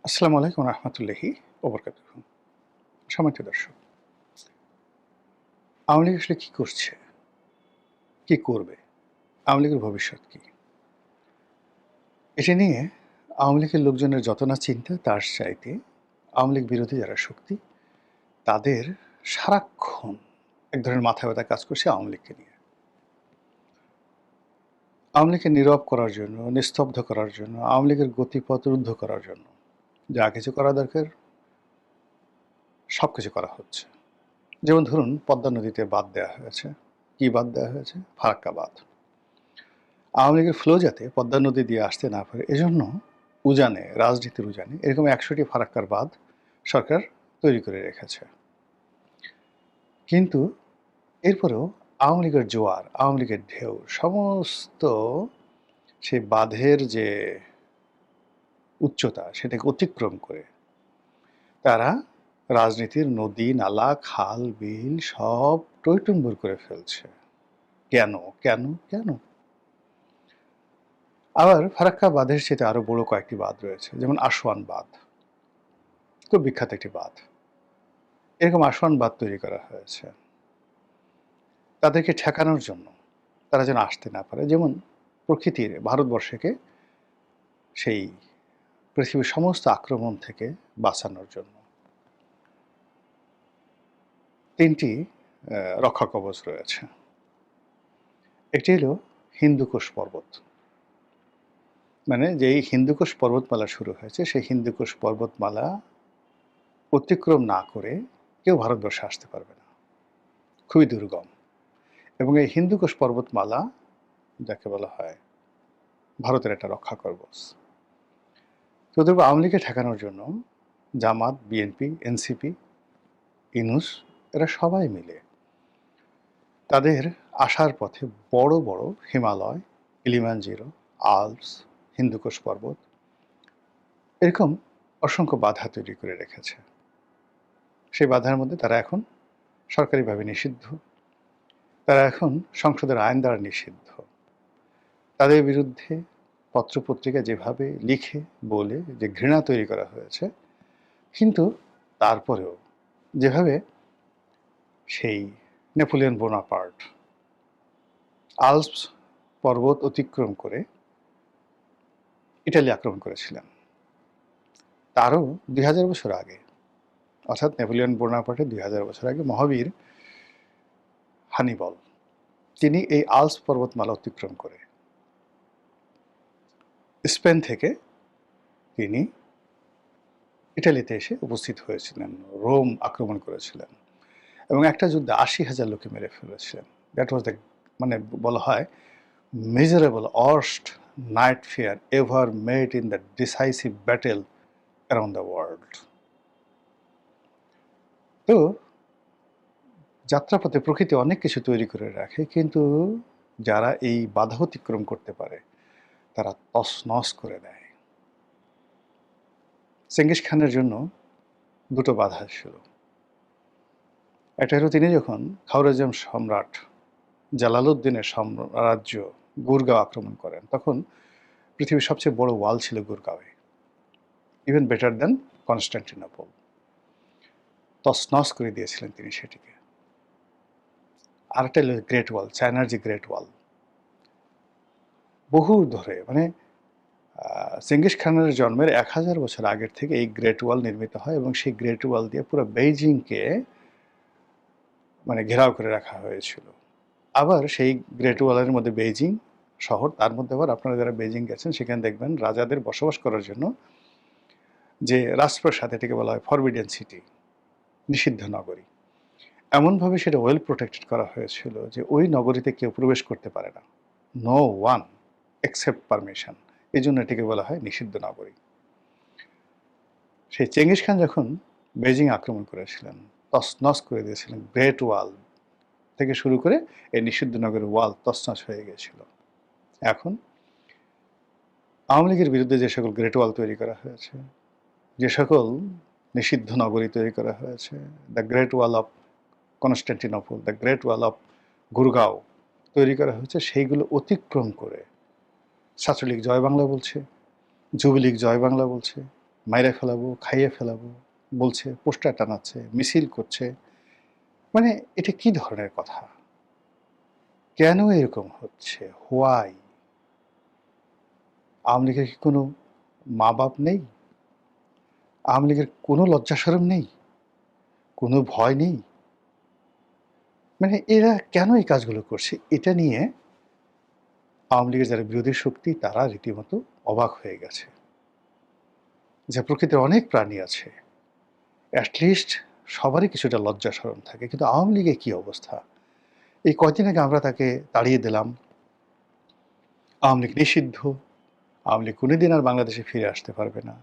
আসসালামু আলাইকুম রহমতুল্লাহি ওবরকাতুহু। সম্মানিত দর্শক, আওয়ামী লীগ আসলে কি করছে, কি করবে, আওয়ামী লীগের ভবিষ্যৎ কি, এটা নিয়ে আওয়ামী লীগের লোকজনের যত না চিন্তা, তার চাইতে আওয়ামী লীগ বিরোধী যারা শক্তি, তাদের সারাক্ষণ এক ধরনের মাথা ব্যথা কাজ করছে আওয়ামী লীগকে নিয়ে। আওয়ামী লীগকে নীরব করার জন্য, নিস্তব্ধ করার জন্য, আওয়ামী লীগের গতিপথ রুদ্ধ করার জন্য যা কিছু করা দরকার সব কিছু করা হচ্ছে। যেমন ধরুন, পদ্মা নদীতে বাঁধ দেওয়া হয়েছে। কি বাঁধ দেওয়া হয়েছে? ফারাক্কা বাঁধ। আওয়ামী লীগের ফ্লো যাতে পদ্মা নদী দিয়ে আসতে না পারে, এজন্য উজানে, রাজনীতির উজানে এরকম ১০০টি ফারাক্কার বাঁধ সরকার তৈরি করে রেখেছে। কিন্তু এরপরেও আওয়ামী লীগের জোয়ার, আওয়ামী লীগের ঢেউ সমস্ত সেই বাঁধের যে উচ্চতা সেটাকে অতিক্রম করে তারা রাজনীতির নদী, নালা, খাল, বিল সব টইটুম্বুর করে ফেলছে। কেন কেন কেন? আবার ফারাক্কা বাঁধের সাথে আরো বড় কয়েকটি বাঁধ রয়েছে, যেমন আসওয়ান বাঁধ, খুব বিখ্যাত একটি বাঁধ। এরকম আসওয়ান বাঁধ তৈরি করা হয়েছে তাদেরকে ঠেকানোর জন্য, তারা যেন আসতে না পারে। যেমন প্রকৃতির ভারতবর্ষকে সেই পৃথিবীর সমস্ত আক্রমণ থেকে বাঁচানোর জন্য ৩টি রক্ষা কবচ রয়েছে। একটি হলো হিন্দুকুশ পর্বত, মানে যেই হিন্দুকুশ পর্বতমালা শুরু হয়েছে সেই হিন্দুকুশ পর্বতমালা অতিক্রম না করে কেউ ভারতবর্ষে আসতে পারবে না, খুবই দুর্গম। এবং এই হিন্দুকুশ পর্বতমালা যাকে বলা হয় ভারতের একটা রক্ষা কবচ। তো আওয়ামী লীগকে ঠেকানোর জন্য জামাত, বিএনপি, এনসিপি, ইনুস এরা সবাই মিলে তাদের আসার পথে বড় বড় হিমালয়, কিলিমানজারো, আল্পস, হিন্দুকুশ পর্বত এরকম অসংখ্য বাধা তৈরি করে রেখেছে। সেই বাধার মধ্যে তারা এখন সরকারিভাবে নিষিদ্ধ, তারা এখন সংসদের আইন দ্বারা নিষিদ্ধ। তাদের বিরুদ্ধে পত্রপত্রিকা যেভাবে লিখে বলে যে ঘৃণা তৈরি করা হয়েছে, কিন্তু তারপরেও যেভাবে সেই নেপোলিয়ন বোনাপার্ট আল্পস পর্বত অতিক্রম করে ইটালি আক্রমণ করেছিলেন, তারও ২০০০ বছর আগে, অর্থাৎ নেপোলিয়ন বোনাপার্টের ২০০০ বছর আগে মহাবীর হানিবল তিনি এই আল্পস পর্বতমালা অতিক্রম করে স্পেন থেকে তিনি ইটালিতে এসে উপস্থিত হয়েছিলেন, রোম আক্রমণ করেছিলেন এবং একটা যুদ্ধে ৮০,০০০ লোকে মেরে ফেলেছিলেন। দ্যাট ওয়াজ দ্য, মানে বলা হয়, miserable worst night fair ever made in the decisive battle around the world. তো যাত্রাপথে প্রকৃতি অনেক কিছু তৈরি করে রাখে, কিন্তু যারা এই বাধা অতিক্রম করতে পারে তারা তছনছ করে দেয়। চেঙ্গিস খানের জন্য দুটো বাধা ছিল। একটা হলো তিনি যখন খাওয়ারেজম সম্রাট জালালউদ্দিনের সাম্রাজ্য গুরগাঁও আক্রমণ করেন, তখন পৃথিবীর সবচেয়ে বড় ওয়াল ছিল গুরগাঁওয়ে, ইভেন বেটার দেন কনস্টান্টিনোপল। তছনছ করে দিয়েছিলেন তিনি সেটিকে। আরেকটা হলো গ্রেট ওয়াল, চায়নার যে গ্রেট ওয়াল, বহু ধরে, মানে চেঙ্গিস খানের জন্মের ১০০০ বছর আগের থেকে এই গ্রেট ওয়াল নির্মিত হয় এবং সেই গ্রেট ওয়াল দিয়ে পুরো বেইজিংকে মানে ঘেরাও করে রাখা হয়েছিল। আবার সেই গ্রেট ওয়ালের মধ্যে বেইজিং শহর, তার মধ্যে আবার আপনারা যারা বেইজিং গেছেন সেখানে দেখবেন রাজাদের বসবাস করার জন্য যে রাজপ্রাসাদ, এটাকে বলা হয় ফরবিডেন সিটি, নিষিদ্ধ নগরী। এমনভাবে সেটা ওয়েল প্রোটেক্টেড করা হয়েছিল যে ওই নগরীতে কেউ প্রবেশ করতে পারে না, নো ওয়ান এক্সেপ্ট পারমিশন। এই জন্য এটিকে বলা হয় নিষিদ্ধ নগরী। সেই চেঙ্গিস খান যখন বেজিং আক্রমণ করেছিলেন, তছনছ করে দিয়েছিলেন, গ্রেট ওয়াল থেকে শুরু করে এই নিষিদ্ধ নগরের ওয়াল তছনছ হয়ে গিয়েছিল। এখন আওয়ামী লীগের বিরুদ্ধে যে সকল গ্রেট ওয়াল তৈরি করা হয়েছে, যে সকল নিষিদ্ধ নগরী তৈরি করা হয়েছে, the great wall of Constantinople, the great wall of Gurgaon তৈরি করা হয়েছে, সেইগুলো অতিক্রম করে ছাত্রলীগ জয় বাংলা বলছে, যুবলীগ জয় বাংলা বলছে, মাইরে ফেলাবো, খাইয়ে ফেলাবো বলছে, পোস্টার টানাচ্ছে, মিছিল করছে। মানে এটা কি ধরনের কথা? কেন এরকম হচ্ছে? হোয়াই? আওয়ামী লীগের কি কোনো মা-বাপ নেই? আওয়ামী লীগের কোনো লজ্জা শরম নেই? কোনো ভয় নেই? মানে এরা কেন এই কাজগুলো করছে? এটা নিয়ে আওয়ামী লীগের যারা বিরোধী শক্তি তারা রীতিমতো অবাক হয়ে গেছে। যে প্রকৃতির অনেক প্রাণী আছে, অ্যাটলিস্ট সবারই কিছুটা লজ্জা শরম থাকে। কিন্তু আওয়ামী লীগের কি অবস্থা? এই কয়দিন আগে আমরা তাকে তাড়িয়ে দিলাম। আওয়ামী লীগ নিষিদ্ধ। আওয়ামী লীগ কোনোদিন আর বাংলাদেশে ফিরে আসতে পারবে না।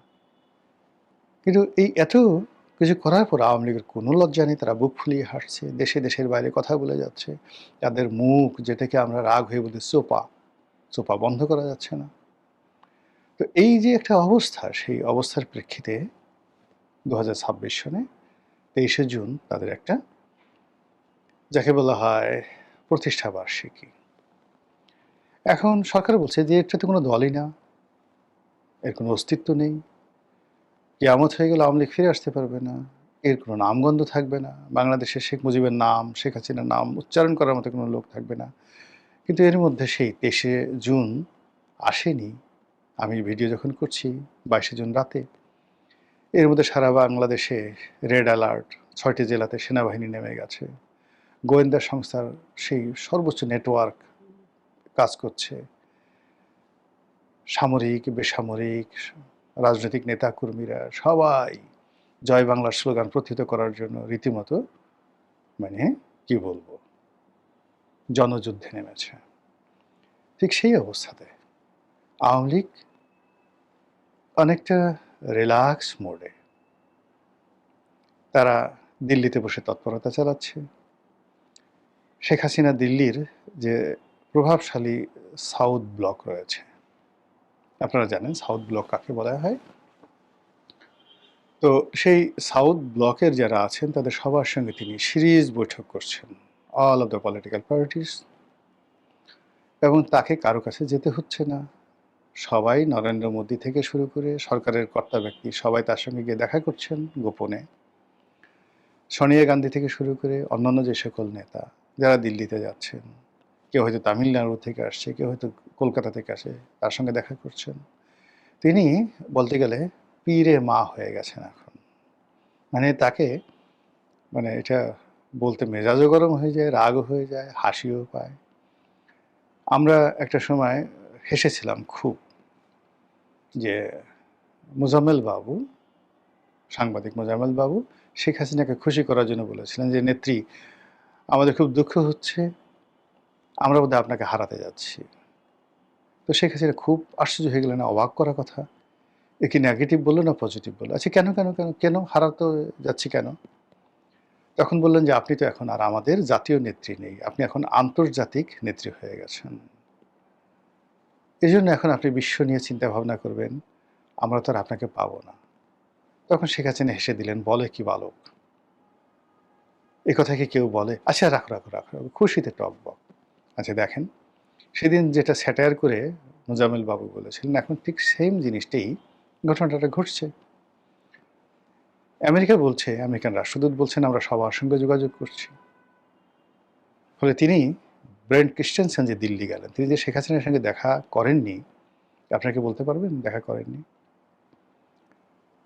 কিন্তু এই এত কিছু করার পর আওয়ামী লীগের কোনো লজ্জা নেই। তারা বুক ফুলিয়ে হাসছে, দেশে দেশের বাইরে কথা বলে যাচ্ছে। তাদের মুখ যেটাকে আমরা রাগ হয়ে বলি চোপা, চোপা বন্ধ করা যাচ্ছে না। তো এই যে একটা অবস্থা, সেই অবস্থার প্রেক্ষিতে ২০২৬ সনে ২৩শে জুন তাদের একটা, যাকে বলা হয় প্রতিষ্ঠা বার্ষিকী। এখন সরকার বলছে যে এটা তো কোনো দলই না, এর কোনো অস্তিত্ব নেই। কিয়ামত হয়ে গেলে আওয়ামী লীগ ফিরে আসতে পারবে না, এর কোনো নামগন্ধ থাকবে না, বাংলাদেশে শেখ মুজিবের নাম, শেখ হাসিনার নাম উচ্চারণ করার মতো কোনো লোক থাকবে না। কিন্তু এর মধ্যে সেই ২৩শে জুন আসেনি। আমি ভিডিও যখন করছি ২২শে জুন রাতে, এর মধ্যে সারা বাংলাদেশে রেড অ্যালার্ট, ৬টি জেলাতে সেনাবাহিনী নেমে গেছে। গোয়েন্দা সংস্থার সেই সর্বোচ্চ নেটওয়ার্ক কাজ করছে। সামরিক, বেসামরিক, রাজনৈতিক নেতাকর্মীরা সবাই জয় বাংলার স্লোগান প্রতিহত করার জন্য রীতিমতো মানে কি বলবো, জনযুদ্ধে নেমেছে। ঠিক সেই অবস্থাতে আওয়ামী লীগ অনেকটা রিল্যাক্স মোডে তারা দিল্লিতে বসে তৎপরতা চালাচ্ছে। শেখ হাসিনা দিল্লির যে প্রভাবশালী সাউথ ব্লক রয়েছে, আপনারা জানেন সাউথ ব্লক কাকে বলা হয়। তো সেই সাউথ ব্লকের যারা আছেন তাদের সবার সঙ্গে তিনি সিরিজ বৈঠক করছেন, all of the political parties, এবং তাকে কারো কাছে যেতে হচ্ছে না। সবাই নরেন্দ্র মোদী থেকে শুরু করে সরকারের কর্তা ব্যক্তি সবাই তার সঙ্গে গিয়ে দেখা করছেন গোপনে। সোনিয়া গান্ধী থেকে শুরু করে অন্যান্য যে সকল নেতা যারা দিল্লিতে যাচ্ছেন, কেউ হয়তো তামিলনাড়ু থেকে আসছে, কেউ হয়তো কলকাতা থেকে আসে, তার সঙ্গে দেখা করছেন। তিনি বলতে গেলে পীরে মা হয়ে গেছেন এখন। মানে তাকে, মানে এটা বলতে মেজাজও গরম হয়ে যায়, রাগও হয়ে যায়, হাসিও পায়। আমরা একটা সময় হেসেছিলাম খুব যে মোজাম্মেল বাবু, সাংবাদিক মোজাম্মেল বাবু শেখ হাসিনাকে খুশি করার জন্য বলেছিলেন যে নেত্রী, আমাদের খুব দুঃখ হচ্ছে, আমরা বোধহয় আপনাকে হারাতে যাচ্ছি। তো শেখ হাসিনা খুব আশ্চর্য হয়ে গেলেন, অবাক করা কথা, এ কি নেগেটিভ বললো না পজিটিভ বললো? আচ্ছা কেন কেন কেন কেন হারাতে যাচ্ছি কেন? তখন বললেন যে আপনি তো এখন আর আমাদের জাতীয় নেত্রী নেই, আপনি এখন আন্তর্জাতিক নেত্রী হয়ে গেছেন। এই জন্য এখন আপনি বিশ্ব নিয়ে চিন্তা ভাবনা করবেন, আমরা তো আর আপনাকে পাবো না। তখন শেখ হাসিনা হেসে দিলেন, বলে কি বালক, এ কথা কি কেউ বলে? আচ্ছা রাখো রাখো রাখো রাখো, খুশিতে টকবক। আচ্ছা দেখেন, সেদিন যেটা স্যাটায়ার করে মোজাম্মেল বাবু বলেছিলেন, এখন ঠিক সেম জিনিসটাই ঘটনাটা ঘটছে। আমেরিকা বলছে, আমেরিকান রাষ্ট্রদূত বলছেন আমরা সবার সঙ্গে যোগাযোগ করছি। ফলে তিনি, ব্রেন্ট ক্রিস্টেনসেন যে দিল্লি গেলেন, তিনি যে শেখ হাসিনার সঙ্গে দেখা করেননি, আপনাকে বলতে পারবেন দেখা করেননি?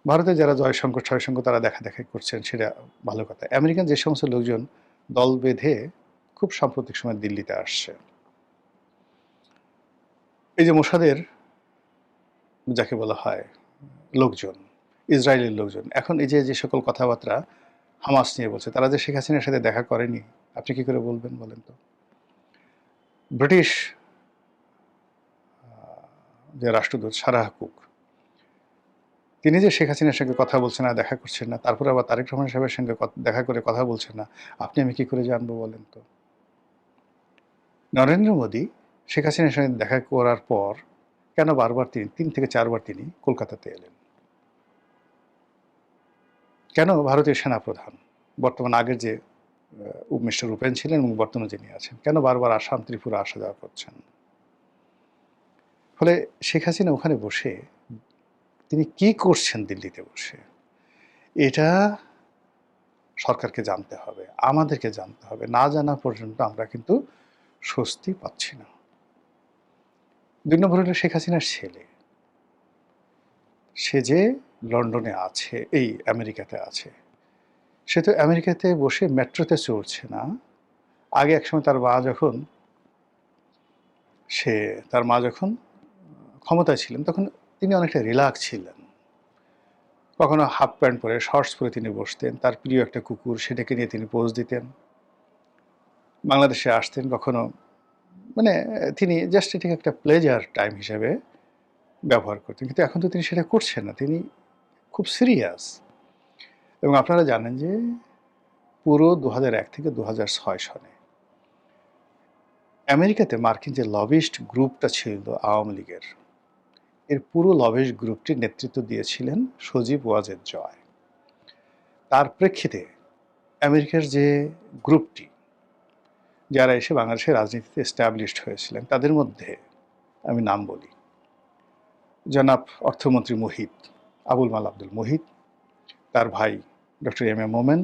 ভারতে যারা জয়শঙ্কর ছয়শঙ্কর তারা দেখা দেখা করছেন, সেটা ভালো কথা। আমেরিকান যে সমস্ত লোকজন দল বেঁধে খুব সাম্প্রতিক সময় দিল্লিতে আসছে, এই যে মোসাদের যাকে বলা হয় লোকজন, ইসরায়েলের লোকজন, এখন এই যে যে সকল কথাবার্তা হামাস নিয়ে বলছে, তারা যে শেখ হাসিনার সাথে দেখা করেনি, আপনি কি করে বলবেন বলেন তো? ব্রিটিশ যে রাষ্ট্রদূত সারাহ কুক, তিনি যে শেখ হাসিনার সঙ্গে কথা বলছেন না, দেখা করছেন না, তারপরে আবার তারেক রহমান সাহেবের সঙ্গে দেখা করে কথা বলছেন না, আপনি আমি কি করে জানবো বলেন তো? নরেন্দ্র মোদী শেখ হাসিনার সঙ্গে দেখা করার পর কেন বারবার তিনি ৩ থেকে ৪ বার তিনি কলকাতাতে এলেন? কেন ভারতীয় সেনাপ্রধান, বর্তমান আগের যে মিস্টার উপেন ছিলেন এবং বর্তমানে যিনি আছেন, কেন বারবার আসাম ত্রিপুরা আসা যাওয়া করছেন? ফলে শেখ হাসিনা ওখানে বসে তিনি কি করছেন দিল্লিতে বসে, এটা সরকারকে জানতে হবে, আমাদেরকে জানতে হবে। না জানা পর্যন্ত আমরা কিন্তু স্বস্তি পাচ্ছি না। ২ নম্বর হলো শেখ হাসিনার ছেলে। সে যে লন্ডনে আছে, এই আমেরিকাতে আছে। সে তো আমেরিকাতে বসে মেট্রোতে চড়ছে না। আগে একসময় তার মা যখন ক্ষমতায় ছিলেন, তখন তিনি অনেকটা রিল্যাক্স ছিলেন। কখনো হাফ প্যান্ট পরে, শর্টস পরে তিনি বসতেন। তার প্রিয় একটা কুকুর, সেটাকে নিয়ে তিনি পোজ দিতেন। বাংলাদেশে আসতেন কখনো, মানে তিনি জাস্ট এটাকে একটা প্লেজার টাইম হিসেবে ব্যবহার করতেন। কিন্তু এখন তো তিনি সেটা করছেন না। তিনি খুব সিরিয়াস। এবং আপনারা জানেন যে পুরো ২০০১ থেকে ২০০৬ সনে আমেরিকাতে মার্কিন যে লবিস্ট গ্রুপটা ছিল আওয়ামী লীগের, এর পুরো লবিস্ট গ্রুপটির নেতৃত্ব দিয়েছিলেন সজীব ওয়াজেদ জয়। তার প্রেক্ষিতে আমেরিকার যে গ্রুপটি, যারা এসে বাংলাদেশের রাজনীতিতে এস্টাবলিশড হয়েছিলেন, তাদের মধ্যে আমি নাম বলি: জনাব অর্থমন্ত্রী মুহিত, আবুল মাল আব্দুল মুহিত, তার ভাই ডক্টর এম এ মোমেন,